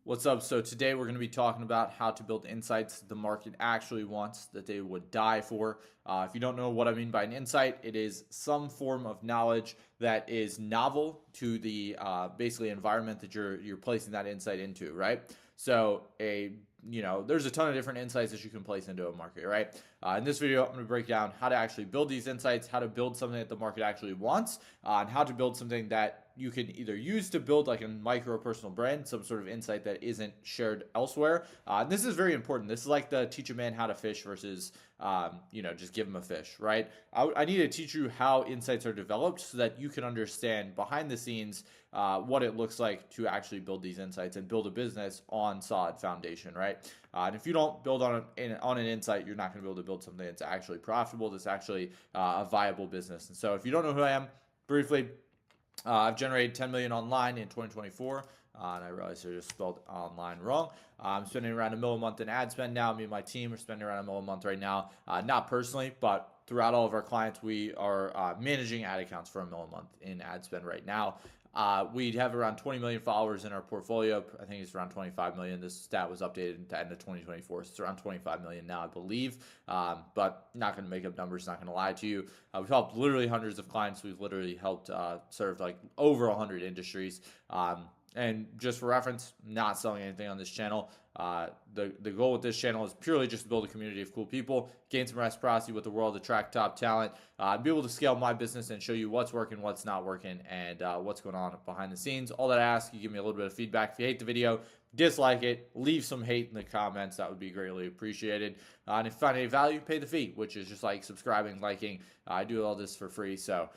What's up? So today we're going to be talking about how to build insights the market actually wants, that they would die for. If you don't know what I mean by an insight, it is some form of knowledge that is novel to the basically environment that you're placing that insight into, right? So there's a ton of different insights that you can place into a market, right? In this video, I'm going to break down how to actually build these insights, how to build something that the market actually wants, and how to build something that you can either use to build like a micro personal brand, some sort of insight that isn't shared elsewhere. And this is very important. This is like the teach a man how to fish versus, just give him a fish, right? I need to teach you how insights are developed so that you can understand behind the scenes what it looks like to actually build these insights and build a business on solid foundation, right? And if you don't build on an insight, you're not going to be able to build something that's actually profitable, that's actually a viable business. And so if you don't know who I am, briefly, I've generated 10 million online in 2024, and I realized I just spelled online wrong. I'm spending around $1 million a month in ad spend now. Me and my team are spending around $1 million a month right now. Not personally, but throughout all of our clients, we are managing ad accounts for $1 million a month in ad spend right now. We have around 20 million followers in our portfolio. I think it's around 25 million. This stat was updated at the end of 2024. So it's around 25 million now, I believe. But not going to make up numbers, not going to lie to you. We've helped literally hundreds of clients. We've literally helped serve like over 100 industries. And just for reference, not selling anything on this channel. The goal with this channel is purely just to build a community of cool people, gain some reciprocity with the world, attract top talent, be able to scale my business and show you what's working, what's not working, and what's going on behind the scenes. All that I ask, you give me a little bit of feedback. If you hate the video, dislike it, leave some hate in the comments. That would be greatly appreciated. And if you find any value, pay the fee, which is just like subscribing, liking. I do all this for free. So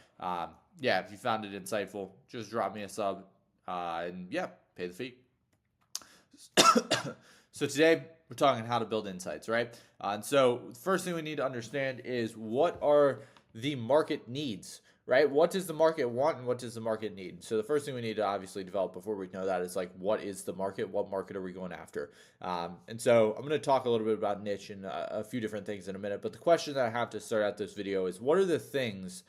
if you found it insightful, just drop me a sub. Pay the fee. So today we're talking how to build insights, right? And so the first thing we need to understand is what are the market needs, right? What does the market want and what does the market need? So the first thing we need to obviously develop before we know that is like, what is the market? What market are we going after? And so I'm going to talk a little bit about niche and a few different things in a minute. But the question that I have to start out this video is, what are the things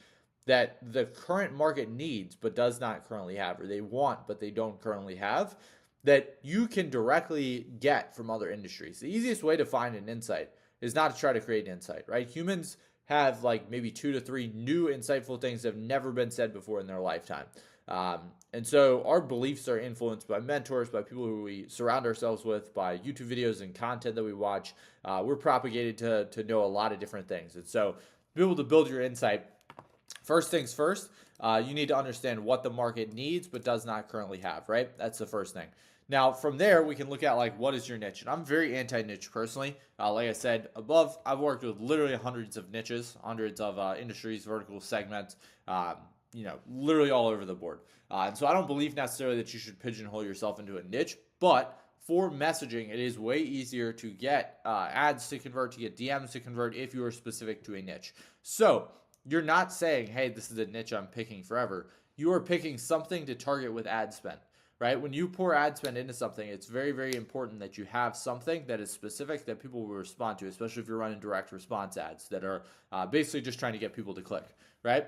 that the current market needs but does not currently have, or they want but they don't currently have, that you can directly get from other industries? The easiest way to find an insight is not to try to create an insight, right? Humans have like maybe 2 to 3 new insightful things that have never been said before in their lifetime. And so our beliefs are influenced by mentors, by people who we surround ourselves with, by YouTube videos and content that we watch. We're propagated to know a lot of different things. And so to be able to build your insight, first things first, you need to understand what the market needs but does not currently have, right? That's the first thing. Now, from there, we can look at like, what is your niche? And I'm very anti-niche personally. Like I said above, I've worked with literally hundreds of niches, hundreds of industries, vertical segments, literally all over the board. And so I don't believe necessarily that you should pigeonhole yourself into a niche, but for messaging, it is way easier to get ads to convert, to get DMs to convert if you are specific to a niche. So you're not saying, hey, this is a niche I'm picking forever. You are picking something to target with ad spend, right? When you pour ad spend into something, it's very, very important that you have something that is specific that people will respond to, especially if you're running direct response ads that are basically just trying to get people to click, right?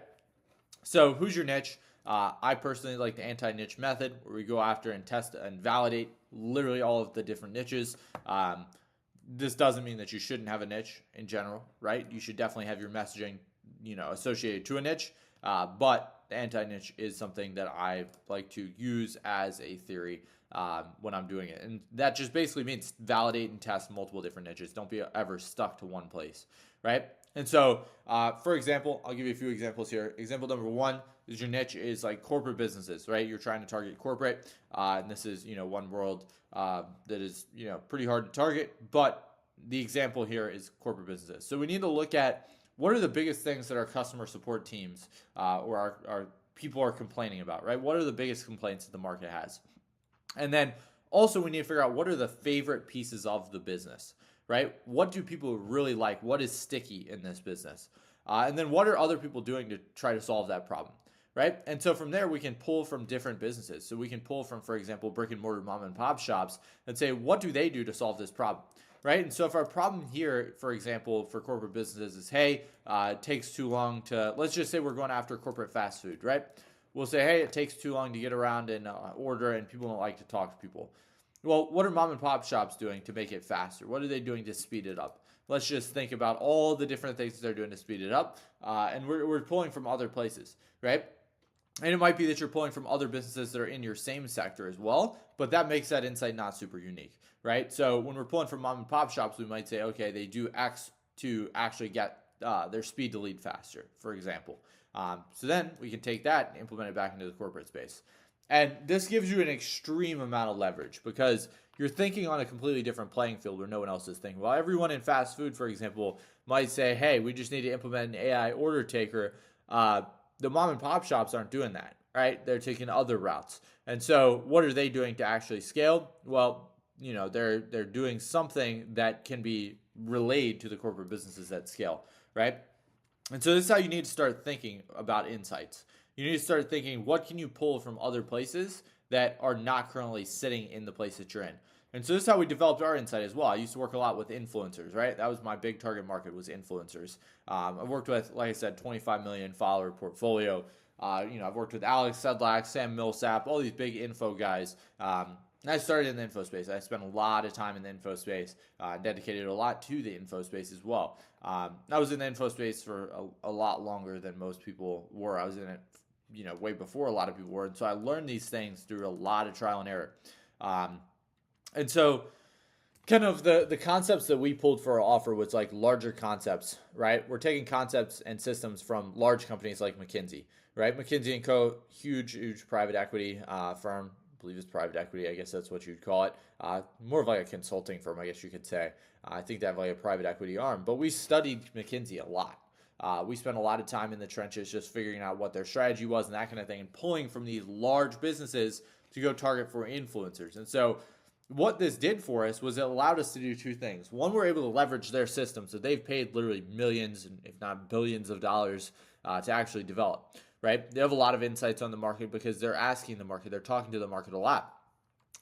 So who's your niche? I personally like the anti-niche method, where we go after and test and validate literally all of the different niches. This doesn't mean that you shouldn't have a niche in general, right? You should definitely have your messaging associated to a niche, but the anti-niche is something that I like to use as a theory when I'm doing it. And that just basically means validate and test multiple different niches. Don't be ever stuck to one place, right? And so, for example, I'll give you a few examples here. Example number one is your niche is like corporate businesses, right? You're trying to target corporate, and this is, one world that is, pretty hard to target, but the example here is corporate businesses. So we need to look at what are the biggest things that our customer support teams or our people are complaining about, right? What are the biggest complaints that the market has? And then also we need to figure out what are the favorite pieces of the business, right? What do people really like? What is sticky in this business? And then what are other people doing to try to solve that problem, right? And so from there, we can pull from different businesses. So we can pull from, for example, brick and mortar mom and pop shops and say, what do they do to solve this problem? Right? And so if our problem here, for example, for corporate businesses is, hey, it takes too long to, let's just say we're going after corporate fast food, right? We'll say, hey, it takes too long to get around and order, and people don't like to talk to people. Well, what are mom and pop shops doing to make it faster? What are they doing to speed it up? Let's just think about all the different things that they're doing to speed it up. And we're pulling from other places, right? And it might be that you're pulling from other businesses that are in your same sector as well, but that makes that insight not super unique, right? So when we're pulling from mom and pop shops, we might say, okay, they do X to actually get their speed to lead faster, for example. So then we can take that and implement it back into the corporate space. And this gives you an extreme amount of leverage because you're thinking on a completely different playing field where no one else is thinking. Well, everyone in fast food, for example, might say, hey, we just need to implement an AI order taker. The mom and pop shops aren't doing that, right? They're taking other routes. And so what are they doing to actually scale? Well, they're doing something that can be relayed to the corporate businesses at scale, right? And so this is how you need to start thinking about insights. You need to start thinking, what can you pull from other places that are not currently sitting in the place that you're in? And so this is how we developed our insight as well. I used to work a lot with influencers, right? That was my big target market, was influencers. I've worked with, like I said, 25 million follower portfolio. I've worked with Alex Sedlak, Sam Millsap, all these big info guys. And I started in the info space. I spent a lot of time in the info space, dedicated a lot to the info space as well. I was in the info space for a lot longer than most people were. I was in it, way before a lot of people were. And so I learned these things through a lot of trial and error. And so kind of the concepts that we pulled for our offer was like larger concepts, right? We're taking concepts and systems from large companies like McKinsey, right? McKinsey & Co., huge private equity firm. I believe it's private equity. I guess that's what you'd call it. More of like a consulting firm, I guess you could say. I think they have like a private equity arm. But we studied McKinsey a lot. We spent a lot of time in the trenches just figuring out what their strategy was and that kind of thing, and pulling from these large businesses to go target for influencers. And so what this did for us was it allowed us to do two things. One, we're able to leverage their system. So they've paid literally millions, if not billions of dollars to actually develop, right? They have a lot of insights on the market because they're asking the market. They're talking to the market a lot.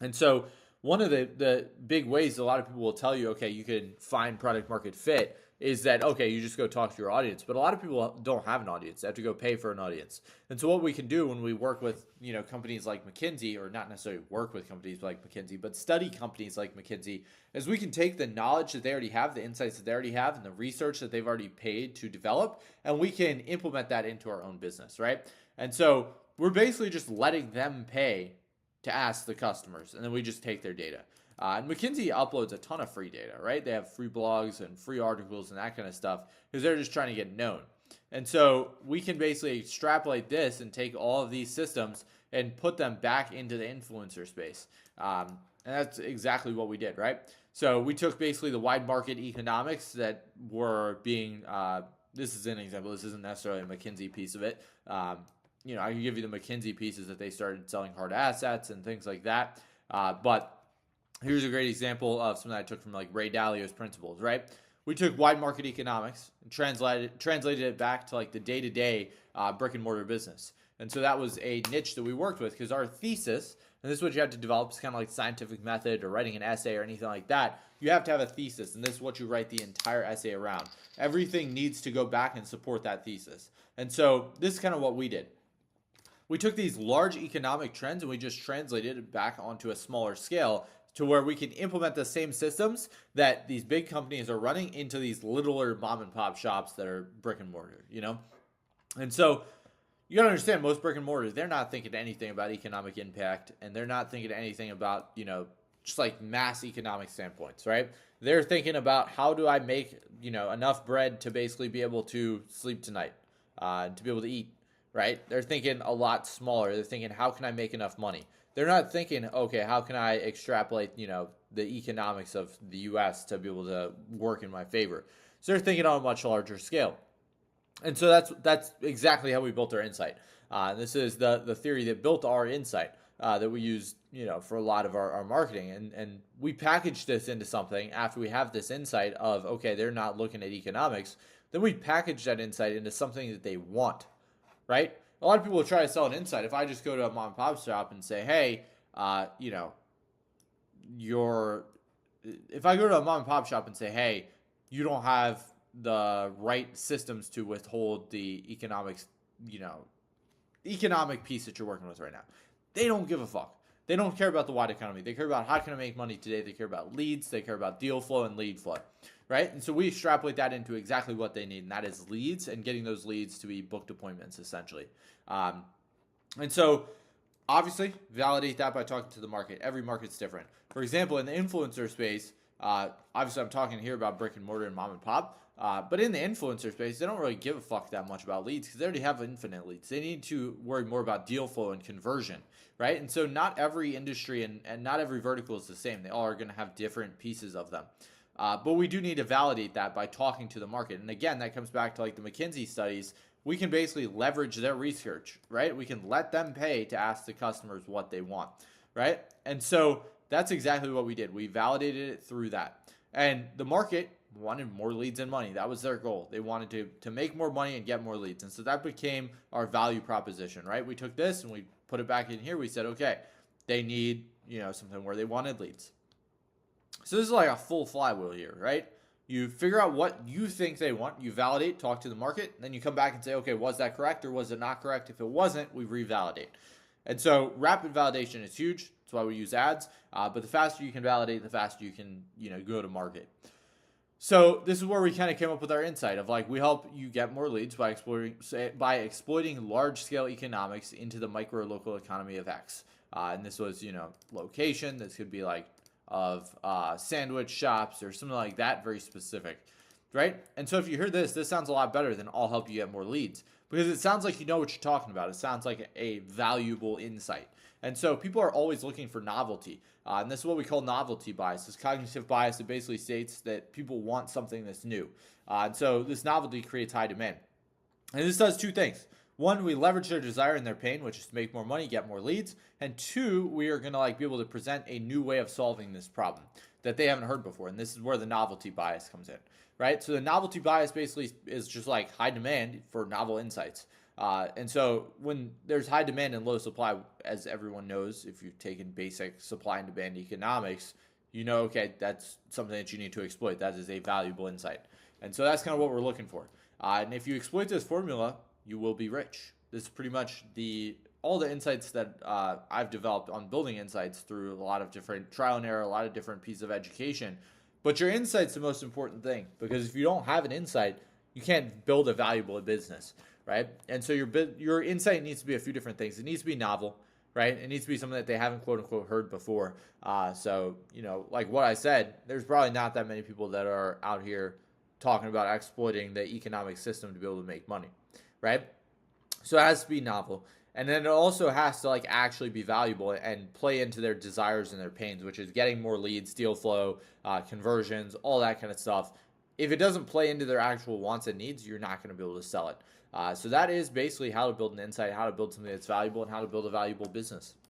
And so one of the big ways a lot of people will tell you, okay, you can find product market fit is that, okay, you just go talk to your audience. But a lot of people don't have an audience. They have to go pay for an audience. And so what we can do when we work with, companies like McKinsey, or not necessarily work with companies like McKinsey, but study companies like McKinsey, is we can take the knowledge that they already have, the insights that they already have, and the research that they've already paid to develop, and we can implement that into our own business, right? And so we're basically just letting them pay to ask the customers, and then we just take their data. And McKinsey uploads a ton of free data, right? They have free blogs and free articles and that kind of stuff because they're just trying to get known. And so we can basically extrapolate this and take all of these systems and put them back into the influencer space. And that's exactly what we did, right? So we took basically the wide market economics that were being, this is an example. This isn't necessarily a McKinsey piece of it. I can give you the McKinsey pieces that they started selling hard assets and things like that. But here's a great example of something I took from like Ray Dalio's principles, right? We took wide market economics and translated it back to like the day-to-day brick and mortar business. And so that was a niche that we worked with because our thesis, and this is what you have to develop, it's kind of like scientific method or writing an essay or anything like that. You have to have a thesis, and this is what you write the entire essay around. Everything needs to go back and support that thesis. And so this is kind of what we did. We took these large economic trends and we just translated it back onto a smaller scale to where we can implement the same systems that these big companies are running into these littler mom and pop shops that are brick and mortar, And so you got to understand, most brick and mortars, they're not thinking anything about economic impact, and they're not thinking anything about, just like mass economic standpoints, right? They're thinking about, how do I make, enough bread to basically be able to sleep tonight, to be able to eat, right? They're thinking a lot smaller. They're thinking, how can I make enough money? They're not thinking, okay, how can I extrapolate, the economics of the U.S. to be able to work in my favor? So they're thinking on a much larger scale. And so that's exactly how we built our insight. This is the theory that built our insight that we use, for a lot of our marketing. And we packaged this into something after we have this insight of, okay, they're not looking at economics. Then we package that insight into something that they want, right? A lot of people will try to sell an insight. If I just go to a mom and pop shop and say, hey, if I go to a mom and pop shop and say, hey, you don't have the right systems to withhold the economic piece that you're working with right now, they don't give a fuck. They don't care about the wide economy. They care about how can I make money today. They care about leads. They care about deal flow and lead flow, right? And so we extrapolate that into exactly what they need, and that is leads and getting those leads to be booked appointments, essentially. And so obviously, validate that by talking to the market. Every market's different. For example, in the influencer space, obviously I'm talking here about brick and mortar and mom and pop. But in the influencer space, they don't really give a fuck that much about leads because they already have infinite leads. They need to worry more about deal flow and conversion, right? And so not every industry and not every vertical is the same. They all are going to have different pieces of them. But we do need to validate that by talking to the market. And again, that comes back to like the McKinsey studies. We can basically leverage their research, right? We can let them pay to ask the customers what they want, right? And so that's exactly what we did. We validated it through that. And the market wanted more leads and money. That was their goal. They wanted to make more money and get more leads. And so that became our value proposition, right? We took this and we put it back in here. We said, okay, they need, something where they wanted leads. So this is like a full flywheel here, right? You figure out what you think they want, you validate, talk to the market, then you come back and say, okay, was that correct or was it not correct? If it wasn't, we revalidate. And so rapid validation is huge. That's why we use ads. But the faster you can validate, the faster you can, go to market. So this is where we kind of came up with our insight of like, we help you get more leads by exploiting large-scale economics into the micro-local economy of X. And this was, location. This could be like of sandwich shops or something like that, very specific, right? And so if you hear this sounds a lot better than I'll help you get more leads because it sounds like you know what you're talking about. It sounds like a valuable insight. And so people are always looking for novelty. And this is what we call novelty bias. This cognitive bias that basically states that people want something that's new. And so this novelty creates high demand. And this does two things. One, we leverage their desire and their pain, which is to make more money, get more leads. And two, we are going to be able to present a new way of solving this problem that they haven't heard before. And this is where the novelty bias comes in, right? So the novelty bias basically is just like high demand for novel insights. And so when there's high demand and low supply, as everyone knows, if you've taken basic supply and demand economics, okay, that's something that you need to exploit. That is a valuable insight. And so that's kind of what we're looking for. And if you exploit this formula, you will be rich. This is pretty much all the insights that I've developed on building insights through a lot of different trial and error, a lot of different pieces of education. But your insight's the most important thing because if you don't have an insight, you can't build a valuable business, right? And so your insight needs to be a few different things. It needs to be novel, right? It needs to be something that they haven't quote unquote heard before. So like what I said, there's probably not that many people that are out here talking about exploiting the economic system to be able to make money, right? So it has to be novel. And then it also has to actually be valuable and play into their desires and their pains, which is getting more leads, deal flow, conversions, all that kind of stuff. If it doesn't play into their actual wants and needs, you're not going to be able to sell it. So that is basically how to build an insight, how to build something that's valuable, and how to build a valuable business.